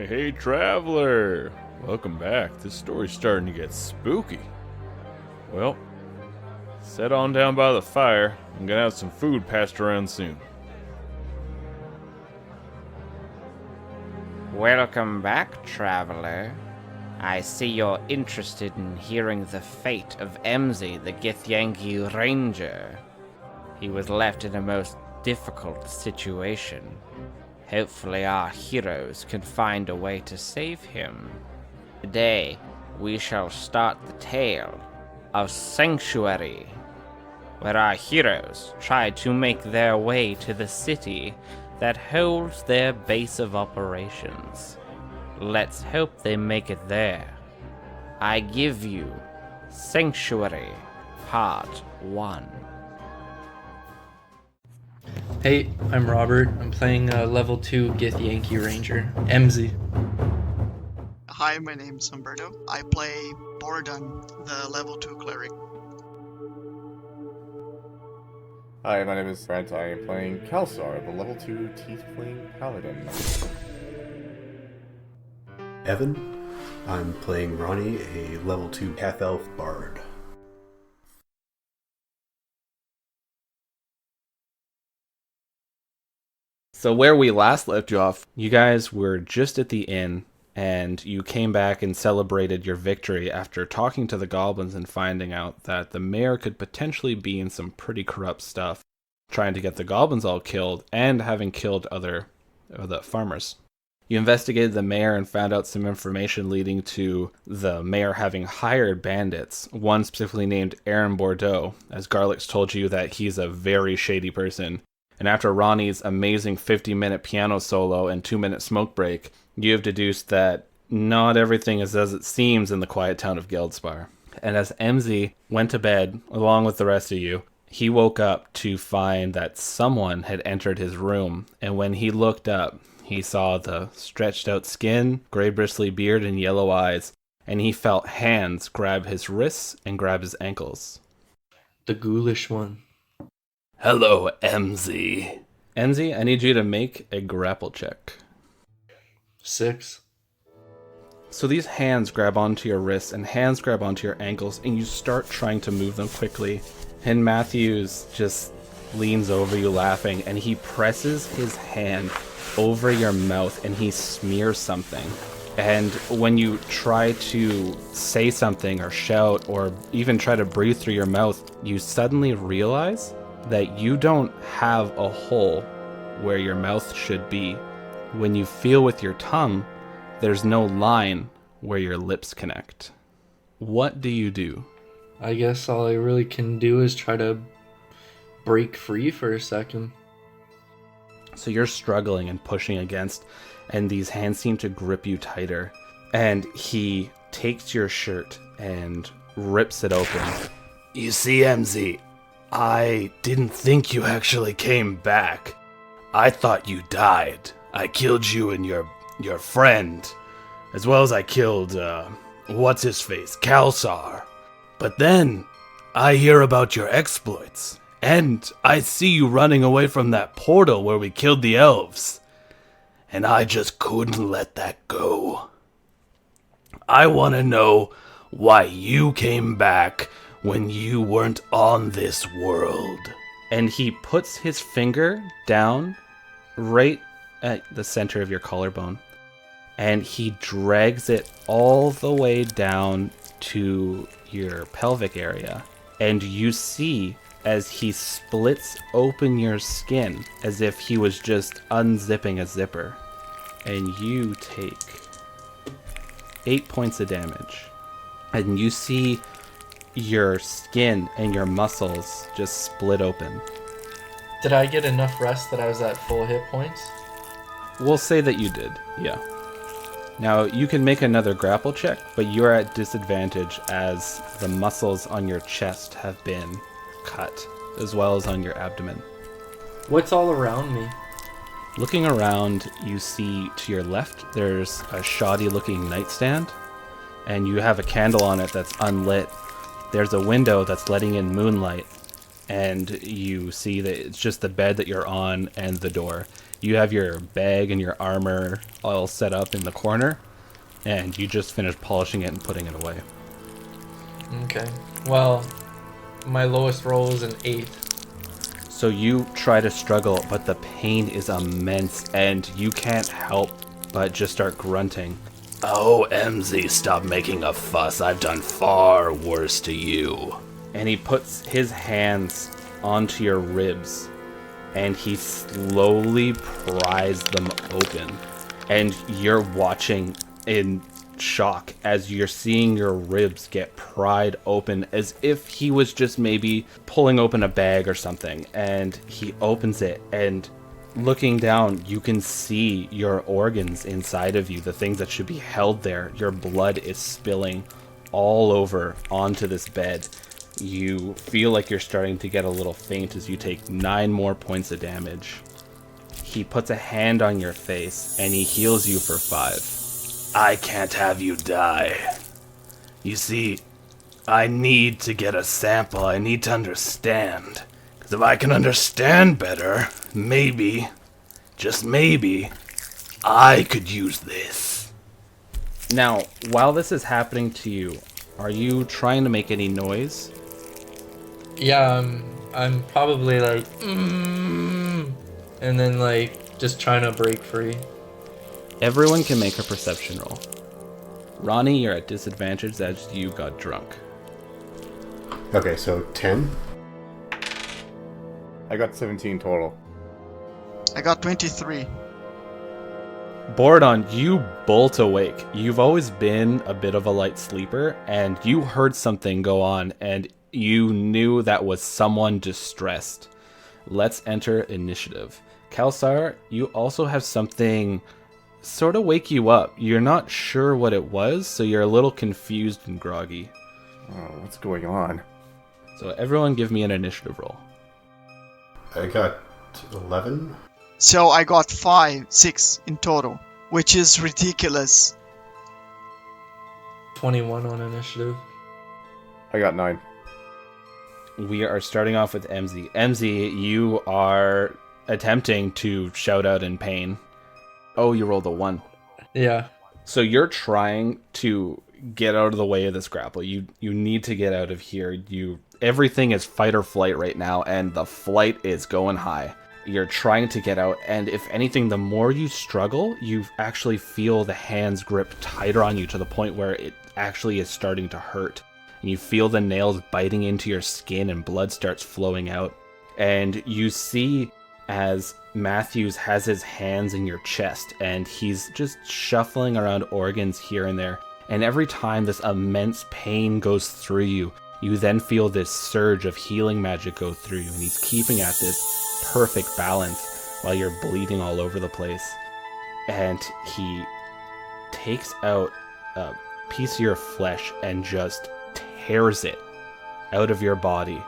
Hey, traveler! Welcome back. This story's starting to get spooky. Well, sit on down by the fire. I'm gonna have some food passed around soon. Welcome back, traveler. I see you're interested in hearing the fate of Emzy, the Githyanki Ranger. He was left in a most difficult situation. Hopefully our heroes can find a way to save him. Today, we shall start the tale of Sanctuary, where our heroes try to make their way to the city that holds their base of operations. Let's hope they make it there. I give you Sanctuary, Part 1. Hey, I'm Robert. I'm playing level 2 Githyanki Ranger, MZ. Hi, my name's Humberto. I play Bordun, the level 2 cleric. Hi, my name is Brent. I am playing Kalsar, the level 2 Teeth-Fling Paladin. Evan. I'm playing Ronnie, a level 2 half-elf bard. So where we last left you off, you guys were just at the inn, and you came back and celebrated your victory after talking to the goblins and finding out that the mayor could potentially be in some pretty corrupt stuff, trying to get the goblins all killed and having killed the farmers. You investigated the mayor and found out some information leading to the mayor having hired bandits, one specifically named Aaron Bordeaux, as Garlics told you that he's a very shady person. And after Ronnie's amazing 50-minute piano solo and 2-minute smoke break, you have deduced that not everything is as it seems in the quiet town of Geldspar. And as MZ went to bed, along with the rest of you, he woke up to find that someone had entered his room. And when he looked up, he saw the stretched out skin, gray bristly beard, and yellow eyes. And he felt hands grab his wrists and grab his ankles. The Ghoulish One. Hello, MZ. MZ, I need you to make a grapple check. 6. So these hands grab onto your wrists and hands grab onto your ankles, and you start trying to move them quickly. And Matthews just leans over you laughing, and he presses his hand over your mouth and he smears something. And when you try to say something or shout or even try to breathe through your mouth, you suddenly realize that you don't have a hole where your mouth should be. When you feel with your tongue, there's no line where your lips connect. What do you do? I guess all I really can do is try to break free for a second. So you're struggling and pushing against, and these hands seem to grip you tighter. And he takes your shirt and rips it open. You see, MZ, I didn't think you actually came back. I thought you died. I killed you and your friend, as well as I killed, what's-his-face, Kalsar. But then, I hear about your exploits, and I see you running away from that portal where we killed the elves. And I just couldn't let that go. I want to know why you came back when you weren't on this world. And he puts his finger down right at the center of your collarbone, and he drags it all the way down to your pelvic area. And you see as he splits open your skin as if he was just unzipping a zipper. And you take 8 points of damage. And you see your skin and your muscles just split open. Did I get enough rest that I was at full hit points? We'll say that you did, yeah. Now, you can make another grapple check, but you're at disadvantage as the muscles on your chest have been cut, as well as on your abdomen. What's all around me? Looking around, you see to your left, there's a shoddy-looking nightstand, and you have a candle on it that's unlit. There's a window that's letting in moonlight, and you see that it's just the bed that you're on and the door. You have your bag and your armor all set up in the corner, and you just finished polishing it and putting it away. Okay. Well, my lowest roll is an 8. So you try to struggle, but the pain is immense, and you can't help but just start grunting. Oh, MZ, stop making a fuss. I've done far worse to you. And he puts his hands onto your ribs, and he slowly pries them open. And you're watching in shock as you're seeing your ribs get pried open, as if he was just maybe pulling open a bag or something. And he opens it, and looking down, you can see your organs inside of you, the things that should be held there. Your blood is spilling all over onto this bed. You feel like you're starting to get a little faint as you take 9 more points of damage. He puts a hand on your face and he heals you for 5. I can't have you die. You see, I need to get a sample. I need to understand. Because if I can understand better, maybe, just maybe, I could use this. Now, while this is happening to you, are you trying to make any noise? Yeah, I'm probably like, and then like just trying to break free. Everyone can make a perception roll. Ronnie, you're at disadvantage as you got drunk. Okay, so 10. I got 17 total. I got 23. Bordon, you bolt awake. You've always been a bit of a light sleeper, and you heard something go on, and you knew that was someone distressed. Let's enter initiative. Kelsar, you also have something sort of wake you up. You're not sure what it was, so you're a little confused and groggy. Oh, what's going on? So everyone give me an initiative roll. I got 11. So I got 6 in total, which is ridiculous. 21 on initiative. I got 9. We are starting off with MZ. MZ, you are attempting to shout out in pain. Oh, you rolled a 1. Yeah. So you're trying to get out of the way of this grapple. You need to get out of here. Everything is fight or flight right now, and the flight is going high. You're trying to get out, and if anything, the more you struggle, you actually feel the hands grip tighter on you to the point where it actually is starting to hurt. And you feel the nails biting into your skin and blood starts flowing out. And you see as Matthews has his hands in your chest and he's just shuffling around organs here and there. And every time this immense pain goes through you, you then feel this surge of healing magic go through you. And he's keeping at this perfect balance while you're bleeding all over the place. And he takes out a piece of your flesh and just tears it out of your body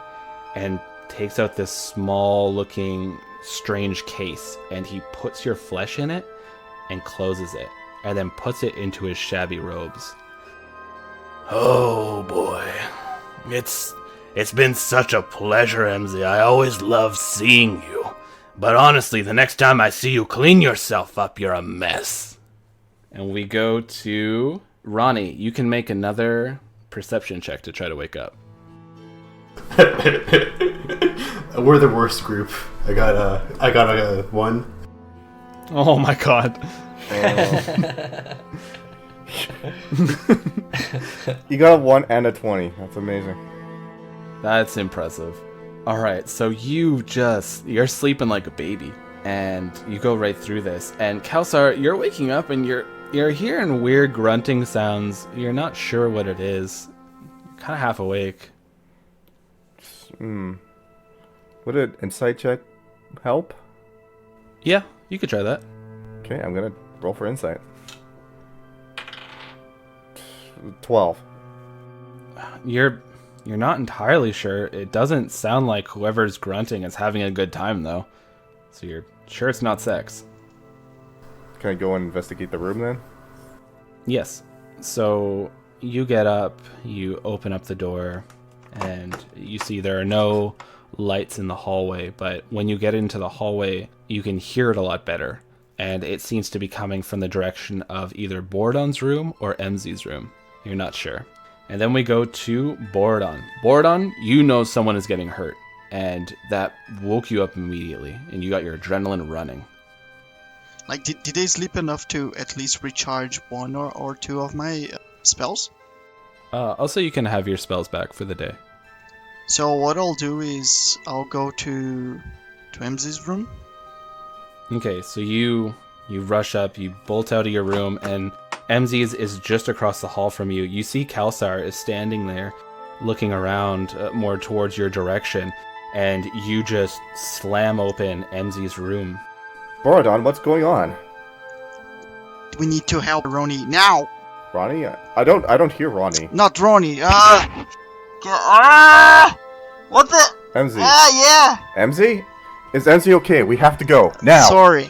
and takes out this small looking strange case, and he puts your flesh in it and closes it and then puts it into his shabby robes. Oh boy, it's been such a pleasure, MZ. I always love seeing you, but honestly, the next time I see you clean yourself up, you're a mess. And we go to Ronnie. You can make another perception check to try to wake up. We're the worst group. I got a 1. Oh my god. You got a 1 and a 20. That's amazing. That's impressive. Alright, so you're sleeping like a baby, and you go right through this. And Kelsar, you're waking up and you're hearing weird grunting sounds. You're not sure what it is. You're kind of half awake. Would an insight check help? Yeah, you could try that. Okay, I'm gonna roll for insight. 12. You're not entirely sure. It doesn't sound like whoever's grunting is having a good time, though. So you're sure it's not sex. Can I go and investigate the room then? Yes. So you get up, you open up the door, and you see there are no lights in the hallway, but when you get into the hallway, you can hear it a lot better. And it seems to be coming from the direction of either Bordon's room or Emzy's room. You're not sure. And then we go to Bordon. Bordon, you know someone is getting hurt, and that woke you up immediately, and you got your adrenaline running. Like, did they sleep enough to at least recharge one or two of my spells? Also, you can have your spells back for the day. So what I'll do is I'll go to Emzy's room. Okay, so you rush up, you bolt out of your room, and Emzy's is just across the hall from you. You see Kelsar is standing there, looking around more towards your direction, and you just slam open Emzy's room. Borodon, what's going on? We need to help Ronnie now. Ronnie? I don't hear Ronnie. Not Ronnie. What the? Emzy. Yeah. Emzy? Is Emzy okay? We have to go. Now! Sorry.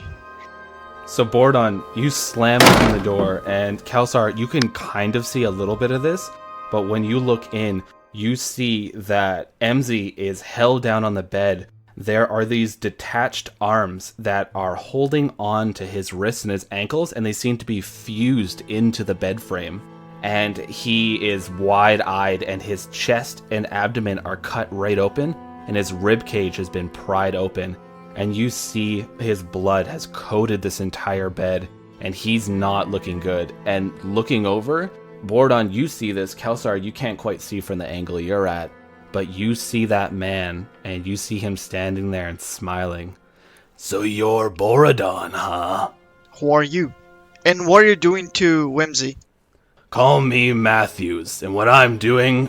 So Bordon, you slam open the door, and Kelsar, you can kind of see a little bit of this, but when you look in, you see that Emzy is held down on the bed. There are these detached arms that are holding on to his wrists and his ankles, and they seem to be fused into the bed frame. And he is wide-eyed, and his chest and abdomen are cut right open, and his rib cage has been pried open. And you see his blood has coated this entire bed, and he's not looking good. And looking over, Bordon, you see this. Kelsar, you can't quite see from the angle you're at, but you see that man, and you see him standing there and smiling. So you're Borodon, huh? Who are you? And what are you doing to Emzy? Call me Matthews, and what I'm doing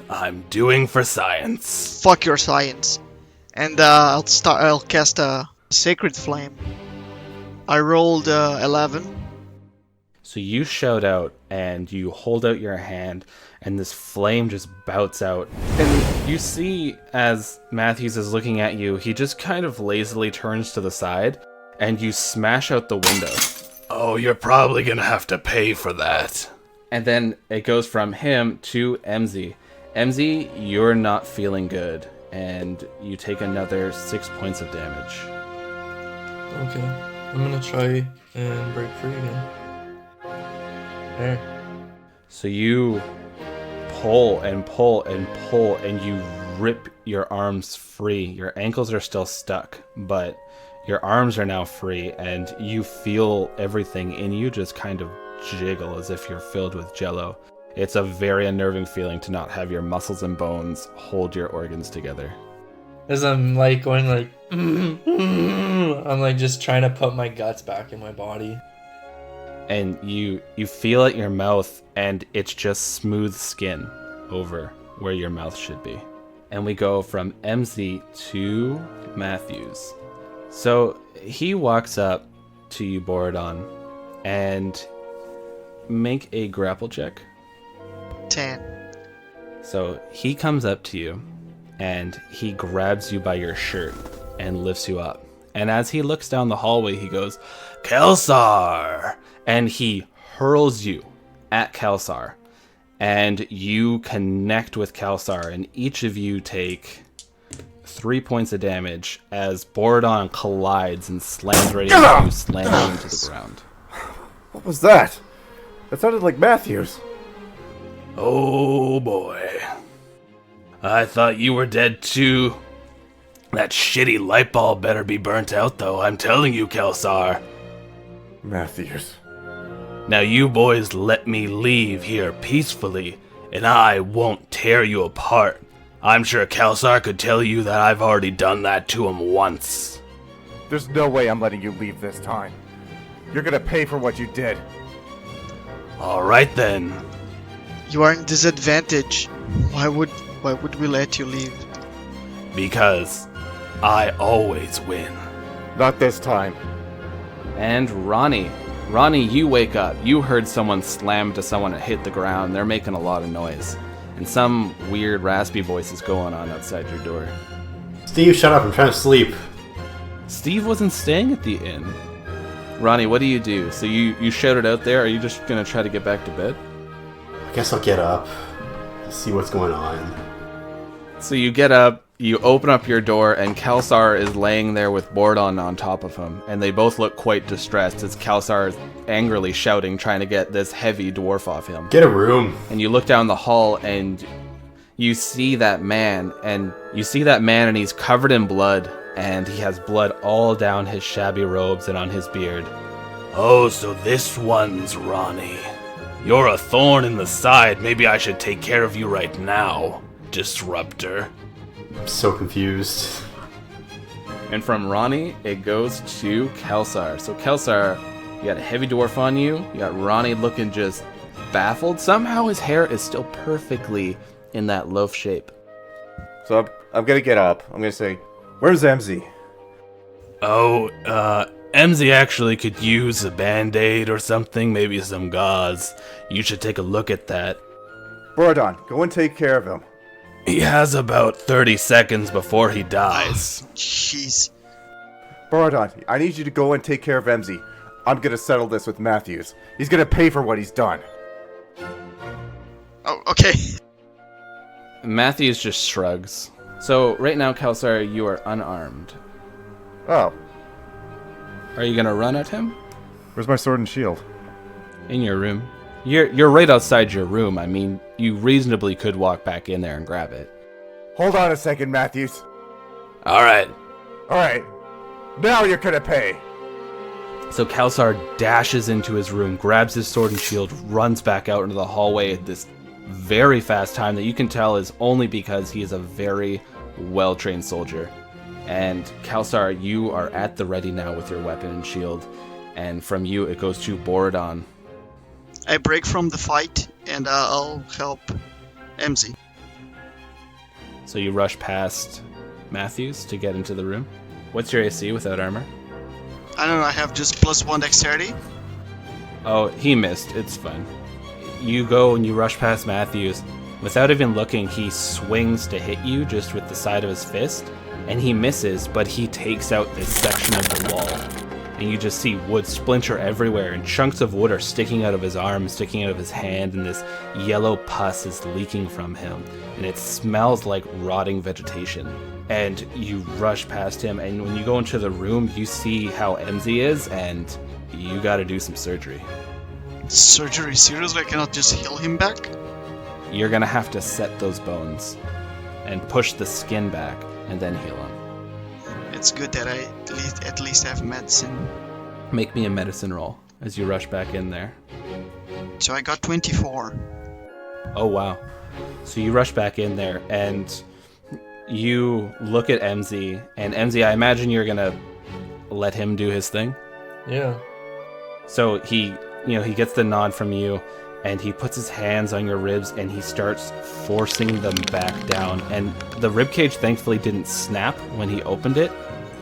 for science. Fuck your science. And I'll cast a Sacred Flame. I rolled 11. So you shout out, and you hold out your hand, and this flame just bouts out. And you see, as Matthews is looking at you, he just kind of lazily turns to the side, and you smash out the window. Oh, you're probably gonna have to pay for that. And then it goes from him to Emzy. Emzy, you're not feeling good, and you take another 6 points of damage. Okay, I'm gonna try and break free again. There. So you pull and pull and pull, and you rip your arms free. Your ankles are still stuck, but your arms are now free, and you feel everything in you just kind of jiggle as if you're filled with jello. It's a very unnerving feeling to not have your muscles and bones hold your organs together. As I'm like going like, I'm like just trying to put my guts back in my body. And you feel at your mouth, and it's just smooth skin over where your mouth should be. And we go from Emzy to Matthews. So he walks up to you, Borodon, and make a grapple check. 10. So he comes up to you, and he grabs you by your shirt and lifts you up. And as he looks down the hallway, he goes, Kelsar! And he hurls you at Kelsar. And you connect with Kelsar, and each of you take 3 points of damage as Borodon collides and slams right into you, slamming you into the ground. What was that? That sounded like Matthews. Oh boy. I thought you were dead too. That shitty light bulb better be burnt out though, I'm telling you, Kelsar. Matthews. Now you boys let me leave here peacefully, and I won't tear you apart. I'm sure Kelsar could tell you that I've already done that to him once. There's no way I'm letting you leave this time. You're gonna pay for what you did. Alright then. You are in disadvantage. Why would we let you leave? Because I always win. Not this time. And Ronnie, you wake up. You heard someone slam to someone and hit the ground. They're making a lot of noise. And some weird raspy voice is going on outside your door. Steve, shut up, I'm trying to sleep. Steve wasn't staying at the inn. Ronnie, what do you do? So you shouted out there, are you just gonna try to get back to bed? I guess I'll get up, see what's going on. So you get up, You open up your door, and Kelsar is laying there with Bordon on top of him, and they both look quite distressed as Kelsar is angrily shouting, trying to get this heavy dwarf off him. Get a room. And you look down the hall, and you see that man, and he's covered in blood, and he has blood all down his shabby robes and on his beard. Oh, so this one's Ronnie. You're a thorn in the side. Maybe I should take care of you right now, Disruptor. I'm so confused. And from Ronnie, it goes to Kelsar. So Kelsar, you got a heavy dwarf on you. You got Ronnie looking just baffled. Somehow his hair is still perfectly in that loaf shape. So I'm gonna get up. I'm gonna say, "Where's MZ?" Oh, MZ actually could use a band-aid or something, maybe some gauze. You should take a look at that. Borodon, go and take care of him. He has about 30 seconds before he dies. Jeez. Borodon, I need you to go and take care of MZ. I'm gonna settle this with Matthews. He's gonna pay for what he's done. Oh, okay. Matthews just shrugs. So right now, Kelsar, you are unarmed. Oh, Are you gonna run at him? where's my sword and shield? In your room. You're right outside your room. I mean, you reasonably could walk back in there and grab it. Hold on a second, Matthews. Alright. Alright, now you're gonna pay. So Kelsar dashes into his room, grabs his sword and shield, runs back out into the hallway at this very fast time that you can tell is only because he is a very well-trained soldier. And Kelsar, you are at the ready now with your weapon and shield. And from you, it goes to Borodon. I break from the fight and I'll help MZ. So you rush past Matthews to get into the room. What's your AC without armor? I don't know, I have just +1 dexterity. Oh, he missed. It's fine. You go and you rush past Matthews. Without even looking, he swings to hit you just with the side of his fist. And he misses, but he takes out this section of the wall. And you just see wood splinter everywhere, and chunks of wood are sticking out of his arm, sticking out of his hand, and this yellow pus is leaking from him. And it smells like rotting vegetation. And you rush past him, and when you go into the room, you see how MZ is, and you gotta do some surgery. Surgery? Seriously? I cannot just heal him back? You're gonna have to set those bones and push the skin back and then heal him. It's good that I at least have medicine. Make me a medicine roll as you rush back in there. So I got 24. Oh wow. So you rush back in there and you look at MZ, and MZ, I imagine you're gonna let him do his thing. Yeah. So he gets the nod from you, and he puts his hands on your ribs and he starts forcing them back down. And the ribcage thankfully didn't snap when he opened it,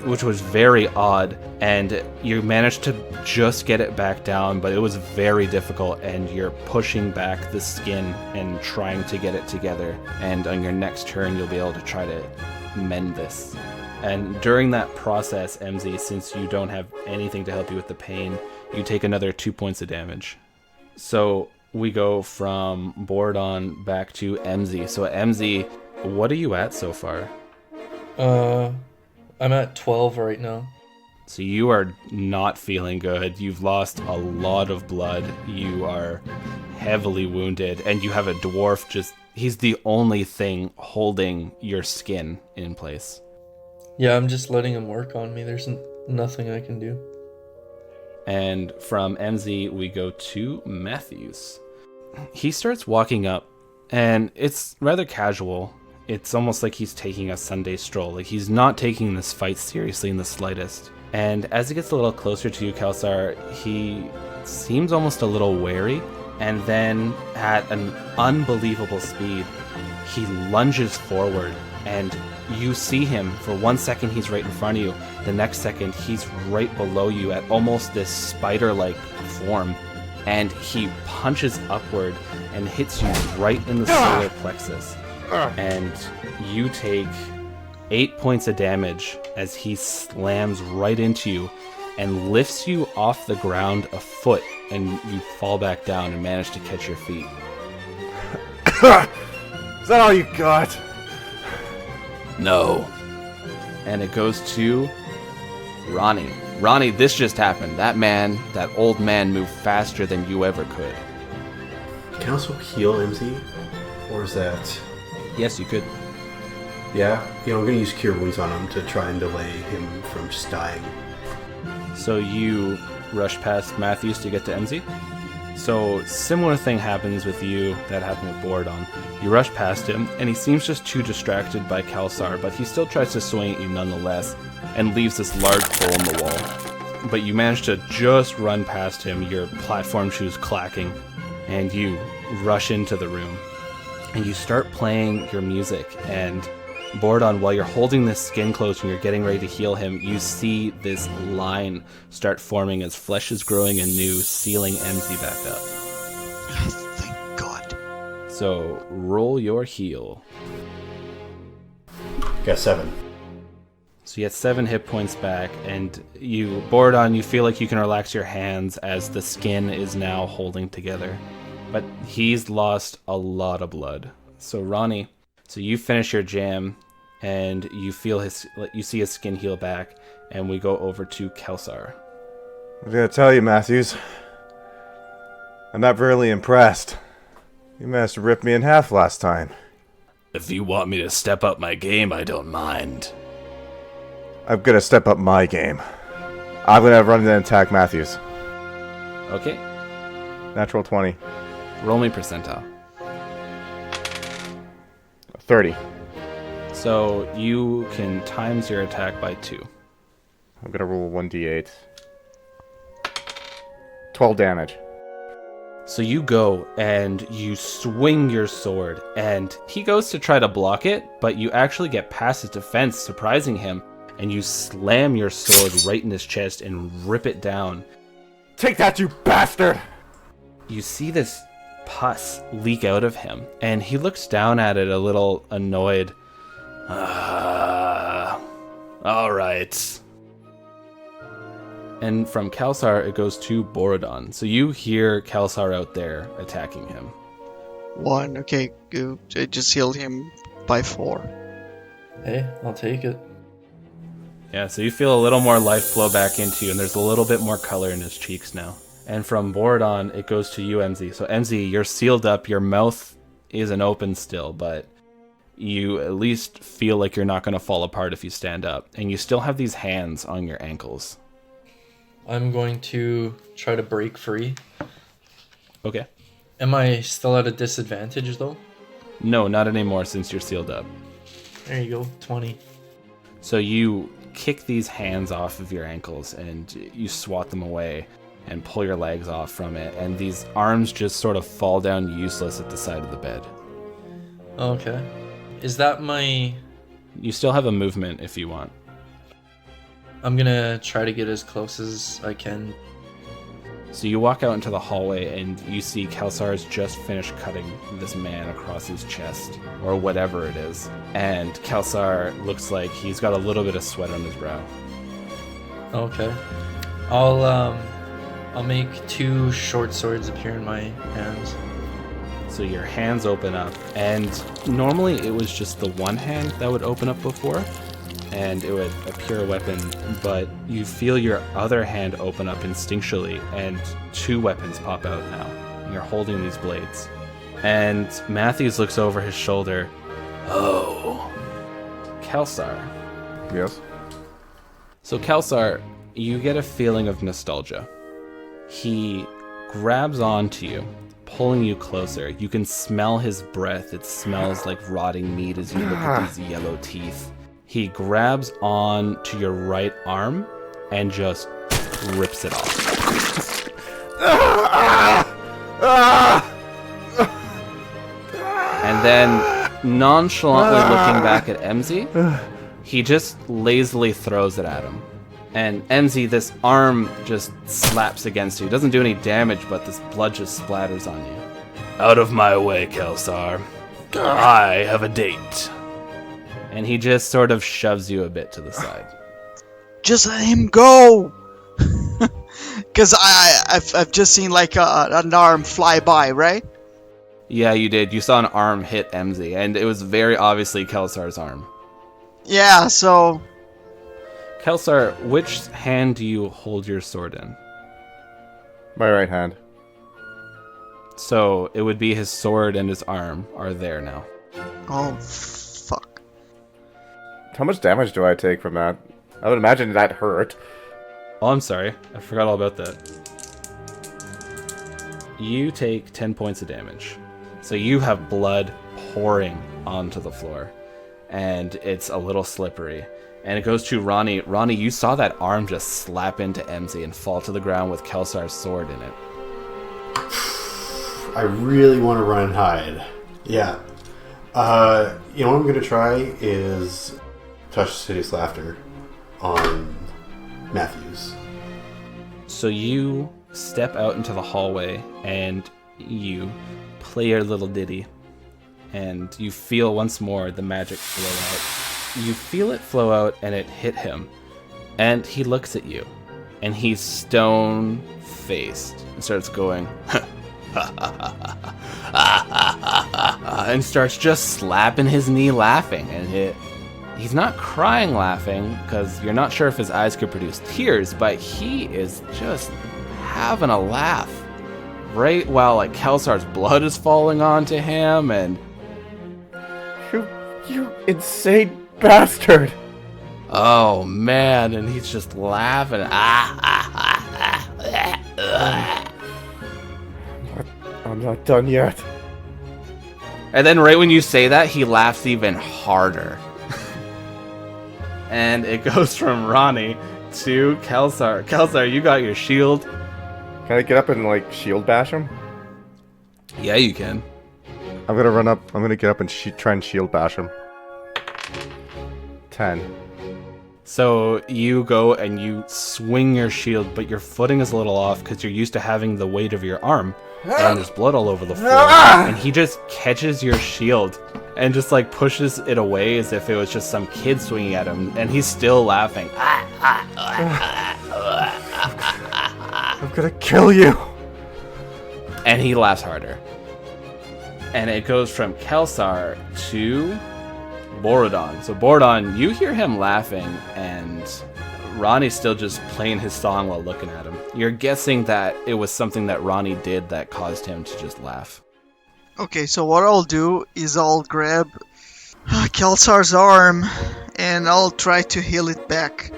which was very odd. And you managed to just get it back down, but it was very difficult, and you're pushing back the skin and trying to get it together. And on your next turn, you'll be able to try to mend this. And during that process, MZ, since you don't have anything to help you with the pain, you take another 2 points of damage. So we go from Borodon back to MZ. So MZ, what are you at so far? I'm at 12 right now. So you are not feeling good. You've lost a lot of blood. You are heavily wounded, and you have a dwarf he's the only thing holding your skin in place. Yeah, I'm just letting him work on me. There's nothing I can do. And from MZ, we go to Matthews. He starts walking up, and it's rather casual. It's almost like he's taking a Sunday stroll. Like, he's not taking this fight seriously in the slightest. And as he gets a little closer to you, Kelsar, he seems almost a little wary. And then, at an unbelievable speed, he lunges forward, and you see him. For 1 second, he's right in front of you. The next second, he's right below you at almost this spider-like form. And he punches upward and hits you right in the solar plexus. And you take 8 points of damage as he slams right into you and lifts you off the ground a foot, and you fall back down and manage to catch your feet. Is that all you got? No. And it goes to Ronnie. Ronnie, this just happened. That old man moved faster than you ever could. Can I also heal MZ? Or is that... Yes, you could. Yeah? I'm going to use Cure Wounds on him to try and delay him from just dying. So you rush past Matthews to get to MZ? So similar thing happens with you that happened with Borodon. You rush past him, and he seems just too distracted by Kalsar, but he still tries to swing at you nonetheless, and leaves this large hole in the wall. But you manage to just run past him, your platform shoes clacking, and you rush into the room. And you start playing your music, and Borodon, while you're holding this skin close and you're getting ready to heal him, you see this line start forming as flesh is growing anew, sealing MZ back up. Thank God. So, roll your heal. Got 7. So you get 7 hit points back, and Borodon, you feel like you can relax your hands as the skin is now holding together. But he's lost a lot of blood. So Ronnie, so you finish your jam, and you see his skin heal back, and we go over to Kelsar. I'm gonna tell you, Matthews. I'm not really impressed. You managed to rip me in half last time. If you want me to step up my game, I don't mind. I'm gonna step up my game. I'm gonna run and attack Matthews. Okay. Natural 20. Roll me percentile. 30. So you can times your attack by 2. I'm gonna roll 1d8. 12 damage. So you go and you swing your sword, and he goes to try to block it, but you actually get past his defense, surprising him, and you slam your sword right in his chest and rip it down. Take that, you bastard! You see this pus leak out of him, and he looks down at it a little annoyed. All right. And from Kalsar, it goes to Borodon. So you hear Kalsar out there attacking him. 1, okay, good. I just healed him by 4. Hey, I'll take it. Yeah, so you feel a little more life flow back into you, and there's a little bit more color in his cheeks now. And from Borodon, it goes to you, MZ. So MZ, you're sealed up, your mouth isn't open still, but you at least feel like you're not going to fall apart if you stand up. And you still have these hands on your ankles. I'm going to try to break free. Okay. Am I still at a disadvantage, though? No, not anymore since you're sealed up. There you go, 20. So you kick these hands off of your ankles, and you swat them away and pull your legs off from it, and these arms just sort of fall down useless at the side of the bed. Okay. Is that my... You still have a movement if you want. I'm gonna try to get as close as I can. So you walk out into the hallway, and you see Kalsar's just finished cutting this man across his chest, or whatever it is. And Kalsar looks like he's got a little bit of sweat on his brow. Okay. I'll make 2 short swords appear in my hands. So your hands open up, and normally it was just the one hand that would open up before, and it would appear a weapon, but you feel your other hand open up instinctually, and 2 weapons pop out now, and you're holding these blades. And Matthews looks over his shoulder. Oh. Kalsar. Yes? So Kalsar, you get a feeling of nostalgia. He grabs onto you, pulling you closer. You can smell his breath. It smells like rotting meat as you look at these yellow teeth. He grabs on to your right arm and just rips it off. And then, nonchalantly looking back at MZ, he just lazily throws it at him. And MZ, this arm just slaps against you. It doesn't do any damage, but this blood just splatters on you. Out of my way, Kelsar. I have a date. And he just sort of shoves you a bit to the side. Just let him go! Because I've just seen like an arm fly by, right? Yeah, you did. You saw an arm hit MZ, and it was very obviously Kelsar's arm. Yeah, so Kelsar, which hand do you hold your sword in? My right hand. So it would be his sword and his arm are there now. oh fuck. How much damage do I take from that? I would imagine that hurt. Oh, I'm sorry. I forgot all about that. You take 10 points of damage. So you have blood pouring onto the floor. And it's a little slippery. And it goes to Ronnie. Ronnie, you saw that arm just slap into Emzy and fall to the ground with Kelsar's sword in it. I really want to run and hide. Yeah. You know what I'm going to try is touch Hideous Laughter on Matthews. So you step out into the hallway and you play your little ditty. And you feel once more the magic flow out. You feel it flow out and it hit him. And he looks at you. And he's stone-faced and starts going, and starts just slapping his knee laughing. And he's not crying laughing, because you're not sure if his eyes could produce tears, but he is just having a laugh. Right while like Kelsar's blood is falling onto him, and You insane bastard! oh man, and he's just laughing. I'm not done yet. And then right when you say that, he laughs even harder. And it goes from Ronnie to Kelsar. Kelsar, you got your shield. Can I get up and like shield bash him? Yeah, you can. I'm gonna run up. I'm gonna get up and try and shield bash him. 10. So you go and you swing your shield, but your footing is a little off because you're used to having the weight of your arm. And there's blood all over the floor. And he just catches your shield and just like pushes it away as if it was just some kid swinging at him. And he's still laughing. I'm gonna kill you. And he laughs harder. And it goes from Kelsar to Borodon. So Borodon, you hear him laughing, and Ronnie's still just playing his song while looking at him. You're guessing that it was something that Ronnie did that caused him to just laugh. Okay, so what I'll do is I'll grab Kelsar's arm and I'll try to heal it back.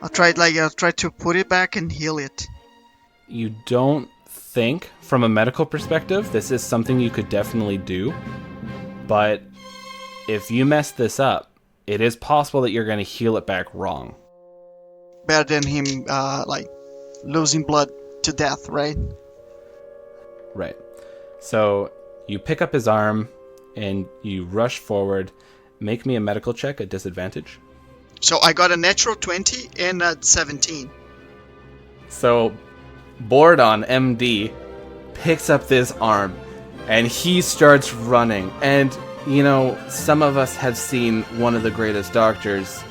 I'll try to put it back and heal it. You don't think, from a medical perspective, this is something you could definitely do, but if you mess this up, it is possible that you're going to heal it back wrong. Better than him losing blood to death, right? Right. So you pick up his arm and you rush forward. Make me a medical check at disadvantage. So I got a natural 20 and a 17. So Borodon, MD, picks up this arm and he starts running. And, you know, some of us have seen one of the greatest doctors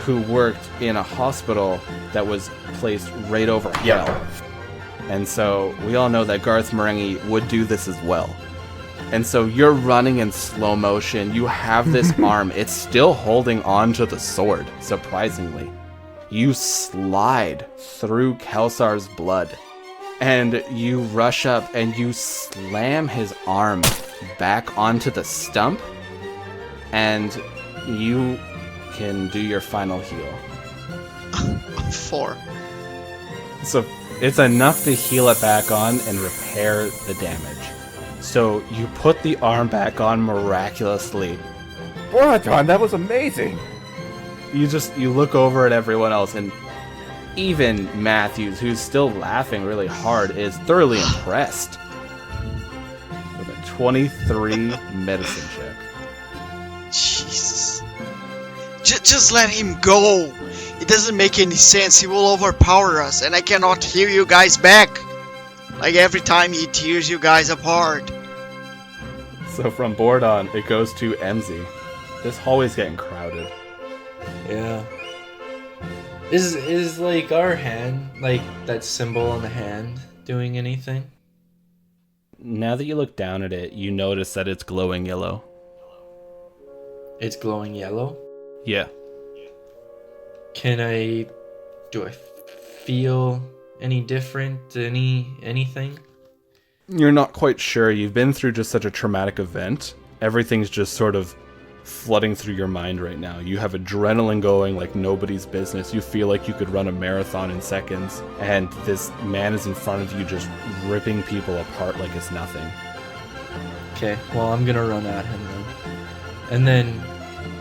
who worked in a hospital that was placed right over hell. And so we all know that Garth Marenghi would do this as well. And so you're running in slow motion. You have this arm. It's still holding on to the sword, surprisingly. You slide through Kelsar's blood. And you rush up and you slam his arm back onto the stump. And you can do your final heal. 4. So it's enough to heal it back on and repair the damage. So you put the arm back on miraculously. Borodon, that was amazing. You look over at everyone else, and even Matthews, who's still laughing really hard, is thoroughly impressed with a 23 medicine check. Jesus. Just let him go. It doesn't make any sense. He will overpower us, and I cannot heal you guys back. Like every time he tears you guys apart. So from Borodon, it goes to Emzy. This hallway's getting crowded. Yeah. Is like our hand, like that symbol on the hand, doing anything? Now that you look down at it, you notice that it's glowing yellow. It's glowing yellow? Yeah. Do I feel any different? Anything? You're not quite sure. You've been through just such a traumatic event. Everything's just sort of flooding through your mind right now. You have adrenaline going like nobody's business. You feel like you could run a marathon in seconds, and this man is in front of you just ripping people apart like it's nothing. Okay, well, I'm gonna run at him then. And then,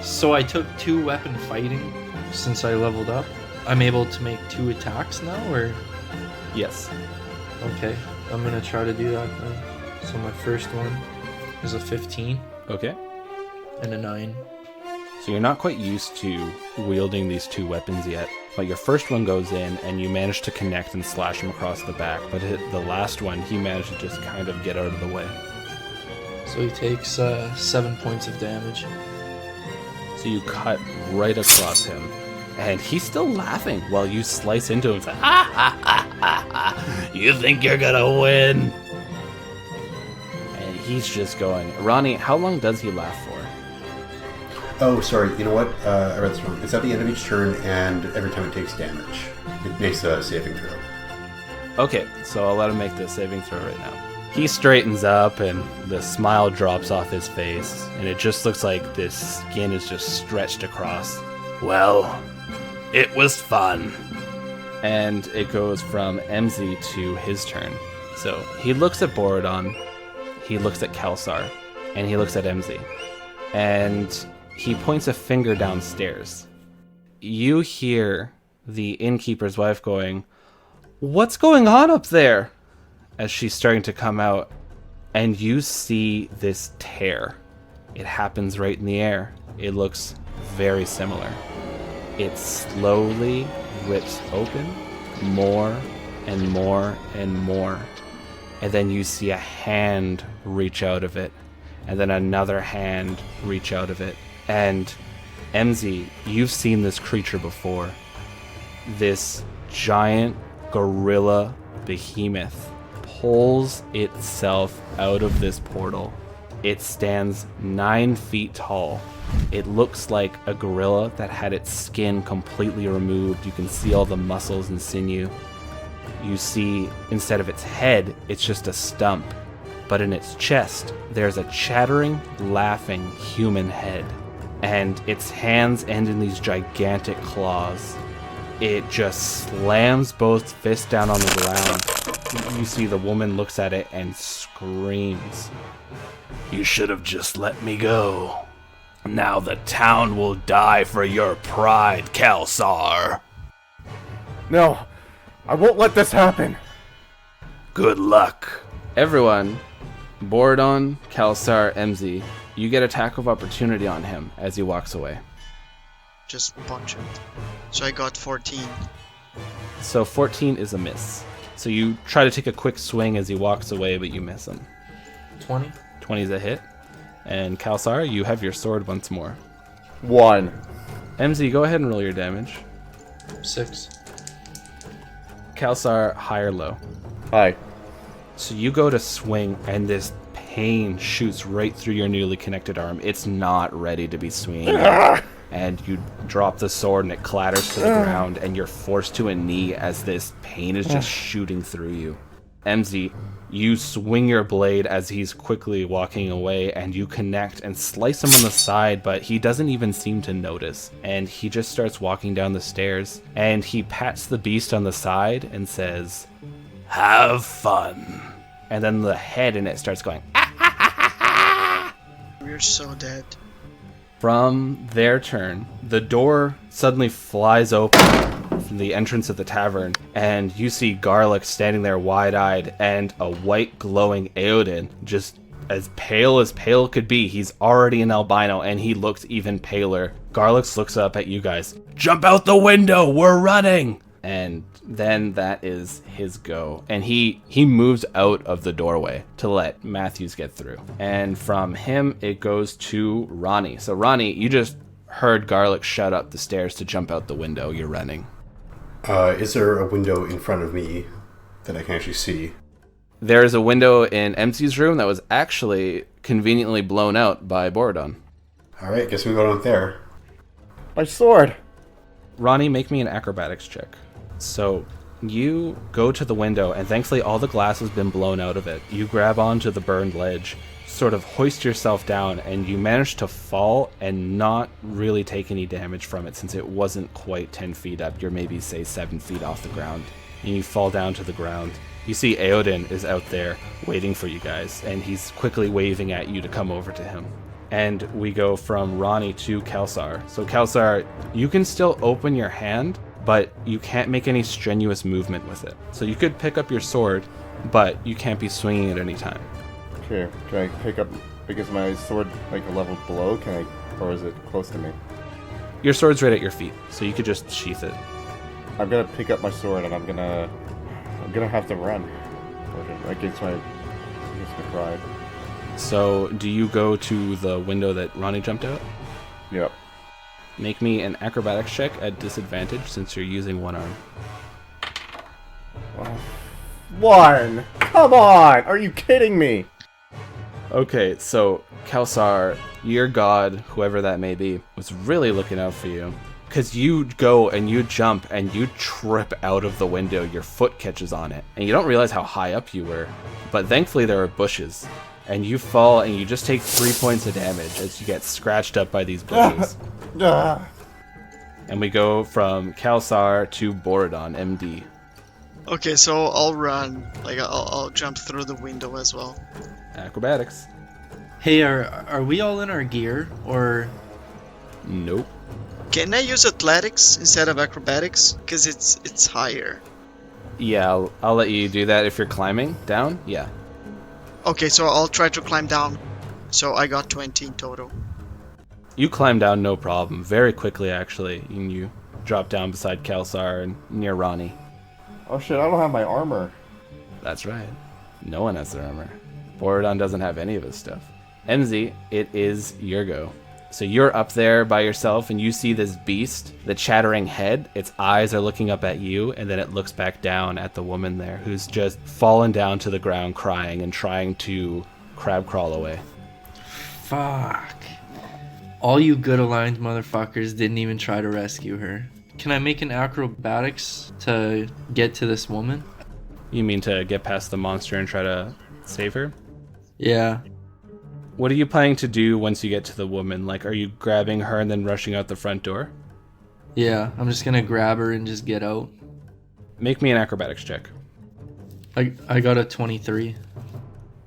so I took 2 weapon fighting since I leveled up. I'm able to make 2 attacks now, or? Yes. Okay, I'm gonna try to do that then. So my first one is a 15 Okay. and a 9. So you're not quite used to wielding these 2 weapons yet, but your first one goes in and you manage to connect and slash him across the back, but the last one, he managed to just kind of get out of the way. So he takes 7 points of damage. So you cut right across him, and he's still laughing while you slice into him. It's like, ha ha ha ha ha! You think you're gonna win? And he's just going. Ronnie, how long does he laugh for? Oh, sorry. You know what? I read this wrong. It's at the end of each turn, and every time it takes damage. It makes a saving throw. Okay, so I'll let him make the saving throw right now. He straightens up, and the smile drops off his face, and it just looks like this skin is just stretched across. Well, it was fun. And it goes from MZ to his turn. So he looks at Borodon, he looks at Kelsar, and he looks at MZ. And he points a finger downstairs. You hear the innkeeper's wife going, "What's going on up there?" as she's starting to come out. And you see this tear. It happens right in the air. It looks very similar. It slowly rips open, more and more and more. And then you see a hand reach out of it, and then another hand reach out of it. And MZ, you've seen this creature before. This giant gorilla behemoth pulls itself out of this portal. It stands 9 feet tall. It looks like a gorilla that had its skin completely removed. You can see all the muscles and sinew. You see, instead of its head, it's just a stump. But in its chest, there's a chattering, laughing human head. And its hands end in these gigantic claws. It just slams both fists down on the ground. You see the woman looks at it and screams. You should have just let me go. Now the town will die for your pride, Kelsar. No, I won't let this happen. Good luck. Everyone, Borodon, Kelsar, MZ, you get attack of opportunity on him as he walks away. Just punch it. So I got 14. So 14 is a miss. So you try to take a quick swing as he walks away, but you miss him. 20. 20 is a hit. And Kelsar, you have your sword once more. 1. MZ, go ahead and roll your damage. 6. Kelsar, high or low? Hi. So you go to swing, and this pain shoots right through your newly connected arm. It's not ready to be swinging. And you drop the sword, and it clatters to the ground, and you're forced to a knee as this pain is just shooting through you. MZ, you swing your blade as he's quickly walking away, and you connect and slice him on the side, but he doesn't even seem to notice. And he just starts walking down the stairs, and he pats the beast on the side and says, Have fun. and then the head in it starts going, We're so dead. From their turn, the door suddenly flies open from the entrance of the tavern, and you see Garlic standing there wide-eyed, and a white glowing Eodin, just as pale could be. He's already an albino, and he looks even paler. Garlic looks up at you guys, Jump out the window, we're running. and then that is his go. And he moves out of the doorway to let Matthews get through. And from him, it goes to Ronnie. So Ronnie, you just heard Garlic shut up the stairs to jump out the window. You're running. Is there a window in front of me that I can actually see? There is a window in MC's room that was actually conveniently blown out by Borodon. Alright, guess we go down there. My sword! Ronnie, make me an acrobatics check. So you go to the window, and thankfully all the glass has been blown out of it. You grab onto the burned ledge, sort of hoist yourself down, and you manage to fall and not really take any damage from it since it wasn't quite 10 feet up. You're maybe, say, 7 feet off the ground. And you fall down to the ground. You see Eodin is out there waiting for you guys, and he's quickly waving at you to come over to him. And we go from Ronnie to Kelsar. So Kelsar, you can still open your hand, but you can't make any strenuous movement with it. So you could pick up your sword, but you can't be swinging at any time. Okay, can I pick up, because my sword, like, a level below, or is it close to me? Your sword's right at your feet, so you could just sheath it. I'm gonna pick up my sword, and I'm gonna have to run. Against my pride. So do you go to the window that Ronnie jumped out? Yep. Make me an acrobatics check at disadvantage since you're using one arm. One! Come on! Are you kidding me? Okay, so Kelsar, your god, whoever that may be, was really looking out for you. Because you go and you jump and you trip out of the window, your foot catches on it, and you don't realize how high up you were. But thankfully there are bushes, and you fall and you just take 3 points of damage as you get scratched up by these bushes. And we go from Kelsar to Borodon, MD. Okay, so I'll run. Like, I'll jump through the window as well. Acrobatics. Hey, are we all in our gear, or? Nope. Can I use athletics instead of acrobatics? Because it's higher. Yeah, I'll let you do that if you're climbing down. Yeah. Okay, so I'll try to climb down. So I got 20 in total. You climb down no problem. Very quickly, actually. And you drop down beside Kelsar and near Ronnie. Oh shit, I don't have my armor. That's right. No one has their armor. Borodon doesn't have any of his stuff. MZ, it is your go. So you're up there by yourself and you see this beast, the chattering head. Its eyes are looking up at you, and then it looks back down at the woman there who's just fallen down to the ground crying and trying to crab crawl away. Fuck. All you good aligned motherfuckers didn't even try to rescue her. Can I make an acrobatics to get to this woman? You mean to get past the monster and try to save her? Yeah. What are you planning to do once you get to the woman? Like, are you grabbing her and then rushing out the front door? Yeah, I'm just gonna grab her and just get out. Make me an acrobatics check. I got a 23.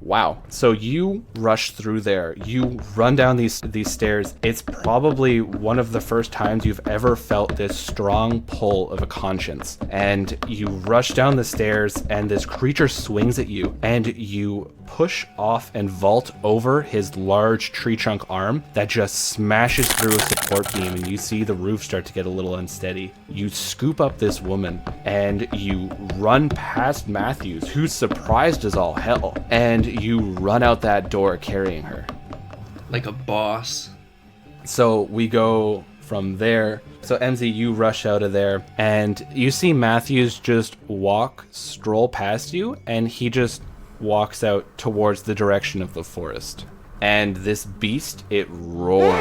Wow. So you rush through there. You run down these stairs. It's probably one of the first times you've ever felt this strong pull of a conscience. And you rush down the stairs, and this creature swings at you, and you push off and vault over his large tree trunk arm that just smashes through a support beam, and you see the roof start to get a little unsteady. You scoop up this woman, and you run past Matthews, who's surprised as all hell, and you run out that door carrying her. Like a boss. So we go from there. So MZ, you rush out of there, and you see Matthews just stroll past you, and he just walks out towards the direction of the forest. And this beast, it roars.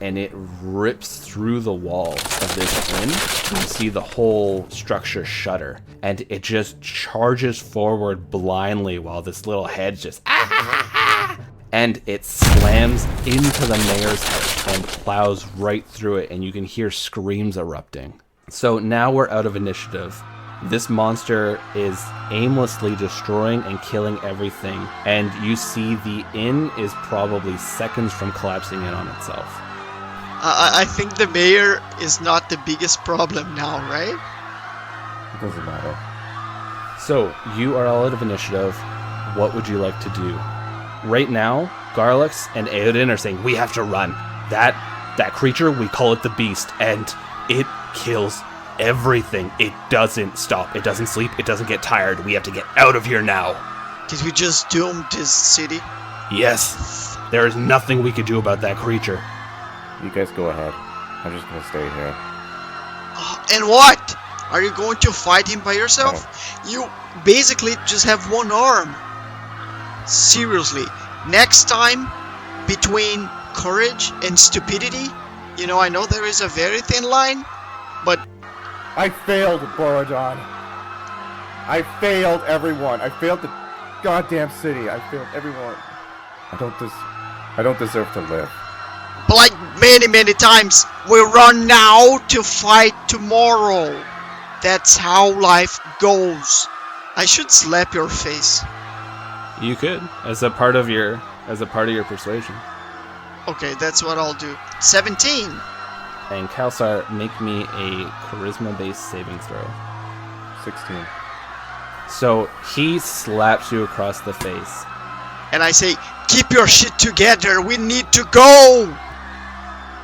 And it rips through the walls of this inn. You see the whole structure shudder, and it just charges forward blindly while this little head just and it slams into the mayor's house and plows right through it, and you can hear screams erupting. So now we're out of initiative. This monster is aimlessly destroying and killing everything, and you see the inn is probably seconds from collapsing in on itself. I think the mayor is not the biggest problem now, right? It doesn't matter. So, you are all out of initiative. What would you like to do? Right now, Garlux and Eodin are saying, we have to run. That creature, we call it the Beast, and it kills everything. It doesn't stop. It doesn't sleep. It doesn't get tired. We have to get out of here now. Did we just doom this city? Yes. There is nothing we could do about that creature. You guys go ahead. I'm just gonna stay here. And what? Are you going to fight him by yourself? You basically just have one arm. Seriously. Next time, between courage and stupidity. You know, I know there is a very thin line, but I failed, Borodon. I failed everyone. I failed the goddamn city. I failed everyone. I don't deserve to live. like many times, we run now to fight tomorrow. That's how life goes. I should slap your face. You could, as a part of your persuasion. Okay, that's what I'll do. 17. And Kalsar, make me a charisma-based saving throw. 16. So he slaps you across the face. And I say, keep your shit together, we need to go!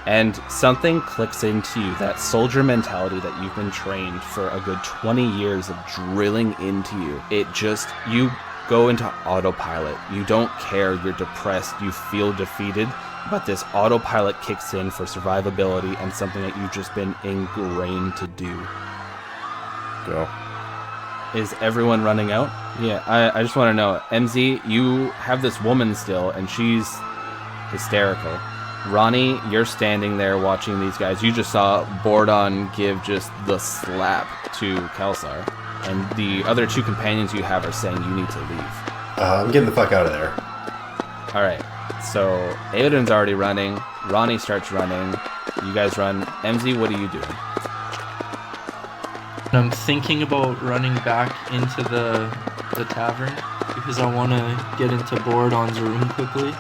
And something clicks into you, that soldier mentality that you've been trained for a good 20 years of drilling into you. You go into autopilot. You don't care, you're depressed, you feel defeated, but this autopilot kicks in for survivability and something that you've just been ingrained to do. Go. Is everyone running out? Yeah, I just want to know. MZ, you have this woman still, and she's hysterical. Ronnie, you're standing there watching these guys. You just saw Bordon give just the slap to Kalsar. And the other two companions you have are saying you need to leave. I'm getting the fuck out of there. Alright, so Aoden's already running. Ronnie starts running. You guys run. MZ, what are you doing? I'm thinking about running back into the tavern because I want to get into Borodon's room quickly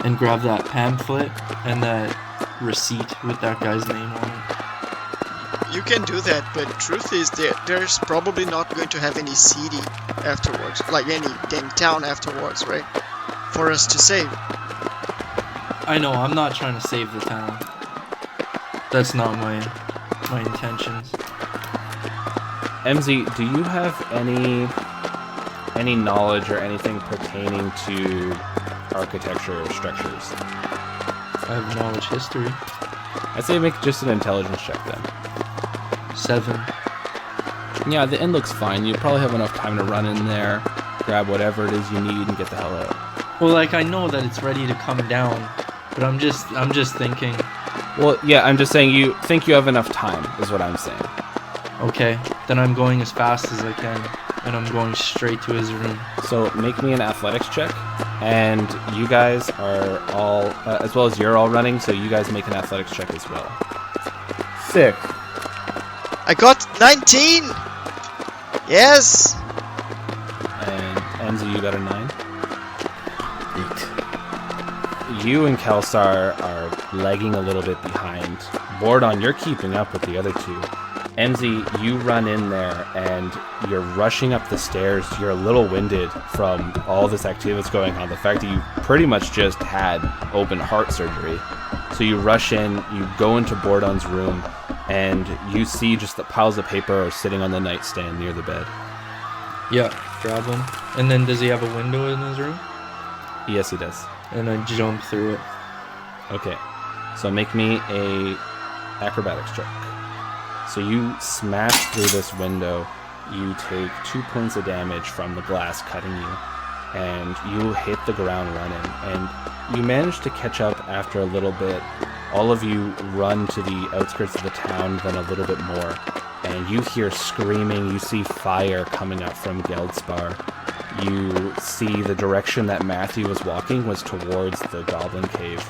and grab that pamphlet and that receipt with that guy's name on it. You can do that, but truth is there's probably not going to have any city afterwards, like any damn town afterwards, right? For us to save. I know, I'm not trying to save the town. That's not my intentions. MZ, do you have any knowledge or anything pertaining to architecture or structures? I have knowledge history. I'd say make just an intelligence check then. 7. Yeah, the inn looks fine. You probably have enough time to run in there, grab whatever it is you need, and get the hell out. Well, like, I know that it's ready to come down, but I'm just thinking. Well, yeah, I'm just saying you think you have enough time, is what I'm saying. Okay, then I'm going as fast as I can, and I'm going straight to his room. So make me an athletics check, and you guys are all, as well as you're all running, so you guys make an athletics check as well. 6. I got 19! Yes! And Enzi, you got a 9? 8. You and Kelsar are lagging a little bit behind. Bordon, you're keeping up with the other two. MZ, you run in there and you're rushing up the stairs. You're a little winded from all this activity that's going on. The fact that you pretty much just had open heart surgery. So you rush in, you go into Bordon's room, and you see just the piles of paper are sitting on the nightstand near the bed. Yeah, grab him. And then does he have a window in his room? Yes, he does. And I jump through it. Okay, so make me a acrobatics check. So you smash through this window, you take 2 points of damage from the glass cutting you, and you hit the ground running, and you manage to catch up after a little bit. All of you run to the outskirts of the town, then a little bit more, and you hear screaming, you see fire coming up from Geldspar. You see the direction that Matthew was walking was towards the Goblin Cave,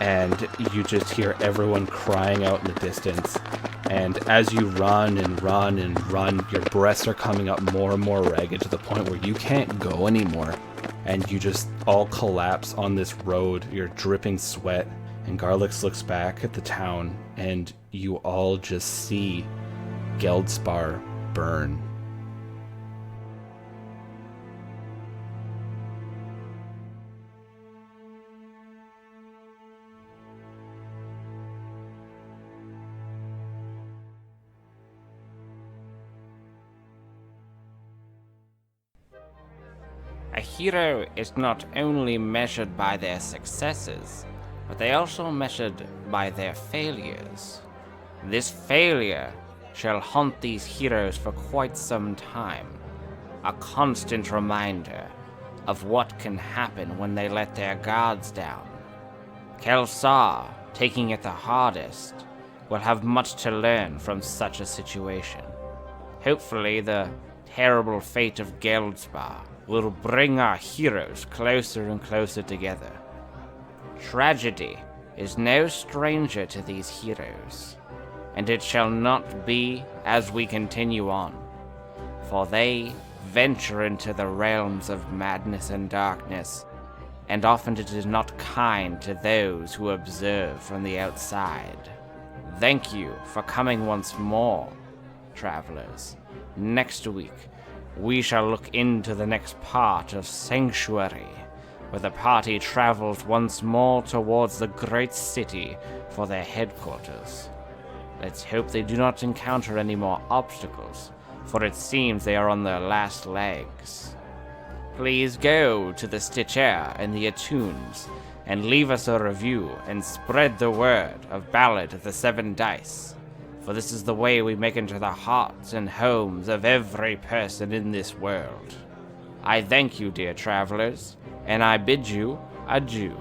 and you just hear everyone crying out in the distance. And as you run and run and run, your breaths are coming up more and more ragged to the point where you can't go anymore. And you just all collapse on this road. You're dripping sweat. And Garlix looks back at the town, and you all just see Geldspar burn. A hero is not only measured by their successes, but they also measured by their failures. This failure shall haunt these heroes for quite some time, a constant reminder of what can happen when they let their guards down. Kelsar, taking it the hardest, will have much to learn from such a situation. Hopefully, the terrible fate of Geldspar will bring our heroes closer and closer together. Tragedy is no stranger to these heroes, and it shall not be as we continue on, for they venture into the realms of madness and darkness, and often it is not kind to those who observe from the outside. Thank you for coming once more, travelers. Next week, we shall look into the next part of Sanctuary, where the party travels once more towards the great city for their headquarters. Let's hope they do not encounter any more obstacles, for it seems they are on their last legs. Please go to the Stitcher and the iTunes and leave us a review and spread the word of Ballad of the Seven Dice, for this is the way we make into the hearts and homes of every person in this world. I thank you, dear travelers, and I bid you adieu.